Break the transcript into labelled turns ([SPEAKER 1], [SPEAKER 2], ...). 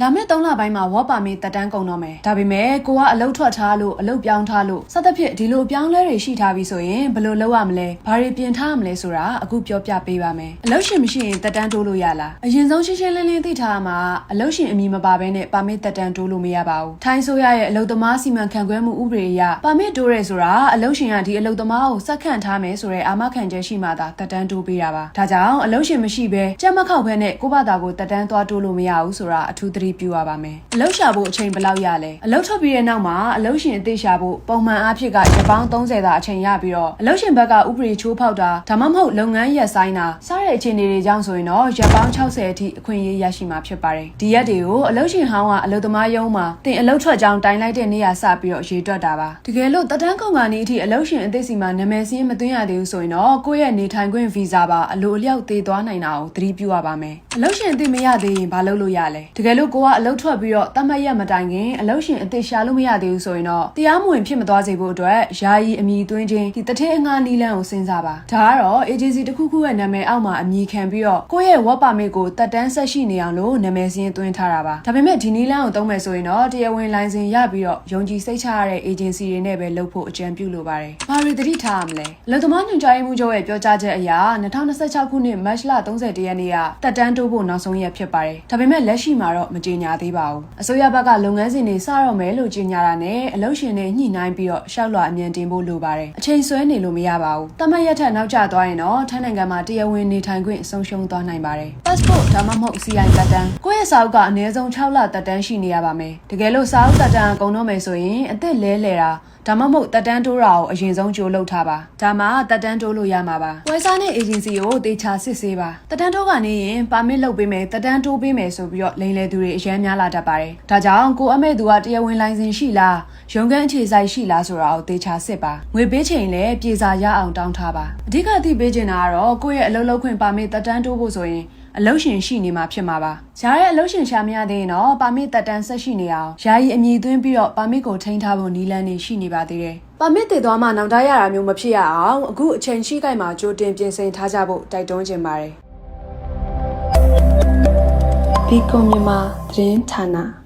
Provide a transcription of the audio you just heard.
[SPEAKER 1] လာမယ့်3လပိုင်းမှာဝါပါမီတက်တန်းကုန်တော့မယ်ဒါပေမဲ့ကိုကအလုတ်ထွက်ထားလို့အလုတ်ပြောင်းထားလို့စသဖြင့်ဒီလိုပြောင်းလဲတွေရှိထားပြီဆိုရင်ဘယ်လိုလုပ်ရမလဲဘာတွေပြင်ထားရမလဲဆိုတာအခုပြောပြပေးပါမယ်အလုတ်ရှင်မရှိရင်တက်တန်းတိုးလို့ရလားအရင်ဆုံးရှင်းရှင်းလင်းလင်းသိထားမှာအလုတ်ရှင်အမည်မပါဘဲနဲ့ပါမစ်တက်တန်းတိုးလို့မရပါဘူးထိုင်းဆိုရရဲ့အလုတ်သမားစီမံခန့်ခွဲမှုဥပဒေအရပါမစ်တိုးရဲဆိုတာအလုတ်ရှင်ကဒီအလုတ်သမားကိုစက်ခန့်ထားမယ်ဆိုတဲ့အာမခံချက်ရှိမှသာတက်တန်းတိုးပေးတာပါဒါကြောင့်အလုတ်ရှင်မရှိဘဲကြက်မခောက်ဘဲနဲ့ကိုဘာသာကိုတက်တန်းသွားတိုးလို့မရဘူးဆိုတာအထူးသတိပြုရပါမယ်အလုတ်ရှာဖို့အချိန်ဘယ်လောက်ရလဲအလုတ်ထွက်ပြီးတဲ့နောက်မှာအလုတ်ရှင်အသေးရှာဖို့ပုံမှန်အားဖြင့်ကရက်ပေါင်း30သာအချိန်ရပြီးတော့အလုတ်ရှင်ဘက်ကဥပဒေချိုးဖောက်တာဒါမှမဟုတ်လုပ်ငန်းရပ်ဆိုင်းတာစတဲ့အခြေအနေတွေကြောင့်ဆိုရင်တော့ရက်ပေါင်း60အထိအခွင့်အရေးရရှိမှာဖြစ်ပါတယ်ဒီရက်တွေကိုအလုတ်ရှင်ဟောင်းကအလုတ်သမားရုံးမှာတင်အလုတ်ထွက်ကြောင်းတိုင်လိုက်တဲ့နေ့ရက်စပြီးတော့ရေတွက်တာပါတကယ်လို့တက်တန်းကုန်ကနေအထိအလုတ်ရှင်အသေးစီမှာနာမည်စင်းမသွင်းရသေးဘူးဆိုရင်တော့ကိုယ့်ရဲ့နေထိုင်ခွင့်ဗီဇာပါအလိုအလျောက်သေးသွားနိုင်တာကိုသတိပြုရပါမယ်အလုတ်ရှင်အသေးမရသေးရင်ဘာလုပ်လို့ရလဲတကယ်လို့ကိုကအလုတ်ထွက်ပြီးတော့တတ်မှတ်ရက်မတိုင်ခင်အလုတ်ရှင်အသေးရှာလို့မရသေးဘူးဆိုရင်တော့တရားမဝင်ဖြစ်မသွားစေဖို့အတွက်ယာယီအမည်သွင်းခြင်းဒီတထင်းအငှားနီးလန်းကိုစဉ်းစားပါဒါကတော့ agency တစ်ခုခုရဲ့နာမည်အောက်မှာအမည်ခံပြီးတော့ကိုယ့်ရဲ့ work permit ကိုတက်တန်းဆက်ရှိနေအောင်လို့နာမည်စင်းသွင်းထားတာပါဒါပေမဲ့ဒီနီးလန်းကိုသုံးမယ်ဆိုရင်တော့တရားဝင်လိုင်စင်ရပြီးတော့ယုံကြည်စိတ်ချရတဲ့ agency တွေနဲ့ပဲလုပ်ဖို့အကြံပြုလိုပါတယ်ဘာတွေသတိထားရမလဲအလုပ်သမားညွှန်ကြားရေးမှူးချုပ်ရဲ့ပြောကြားချက်အရ2026ခုနှစ်မတ်လ31ရက်နေ့ကတက်တန်းတိုးဖို့နောက်ဆုံးရက်ဖြစ်ပါတယ်ဒါပေမဲ့လက်ရှိမှာတော့မကြေညာသေးပါဘူးအစိုးရဘက်ကလုပ်ငန်းစဉ်တွေစတော့မယ်လို့ကြေညာတာနဲ့အလုပ်ရှင်တွေညှိနှိုင်းပြီးတော့ရှောက်လွှာအမြန်တင်ဖို့လိုပါတယ်အချိန်ဆွဲနေလို့မရပါဘူးတမတ်ရက်ထက်နောက်ကျသွားရင်တော့ထိုင်းနိုင်ငံမှာတရားဝင်နေထိုင်ခွင့်ဆုံးရှုံးသွားနိုင်ပါတယ် passport ဒါမှမဟုတ် CI တက်တန်းကိုယ့်ရဲ့စာအုပ်ကအနည်းဆုံး6လတက်တန်းရှိနေရပါမယ်တကယ်လို့စာအုပ်တက်တန်းအကုန်တော့မယ်ဆိုရင်အသက်လဲတာဒါမှမဟုတ်တက်တန်းတိုးတာကိုအရင်ဆုံးကြိုးလုပ်ထားပါဒါမှတက်တန်းတိုးလို့ရမှာပါဝယ်စားတဲ့ agency ကိုတေချာစစ်ဆေးပါတက်တန်းတိုးကနေရင်ပါမစ်လုပ်ပေးမယ်တက်တန်းတိုးပေးမယ်ဆိုပြီးတော့လိမ်လည်သူတွေအများများလာတတ်ပါတယ်ဒါကြောင့်ကိုအမေသူကတရားဝင်လိုင်စင်ရှိလားရုံးခန်းအခြေစိုက်ရှိလားဆိုတာကိုတေချာစစ်ပါငွေပေးချိန်လည်းပြေစာရအောင်တောင်းထားပါအဓိကသိပေးချင်တာကတော့ကိုယ့်ရဲ့အလုပ်လုပ်ခွင့်ပါမစ်တက်တန်းတိုးဖို့ဆိုရင်အလုတ်ရှင်ရှိနေမှာဖြစ်မှာပါ။ရှားရဲ့အလုတ်ရှင်ရှာမရသေးရင်တော့ပါမစ်တက်တန်းဆက်ရှိနေအောင်ယာယီအမည်သွင်းပြီးတော့ပါမစ်ကိုထိန်းထားဖို့နည်းလမ်းတွေရှိနေပါသေးတယ်။ပါမစ်တည်သွားမှနောက်တရတာမျိုးမဖြစ်ရအောင်အခုအချိန်ရှိကြိုက်မှာကြိုတင်ပြင်ဆင်ထားကြဖို့တိုက်တွန်းချင်ပါတယ်။ Bicom မြန်မာသတင်းဌာန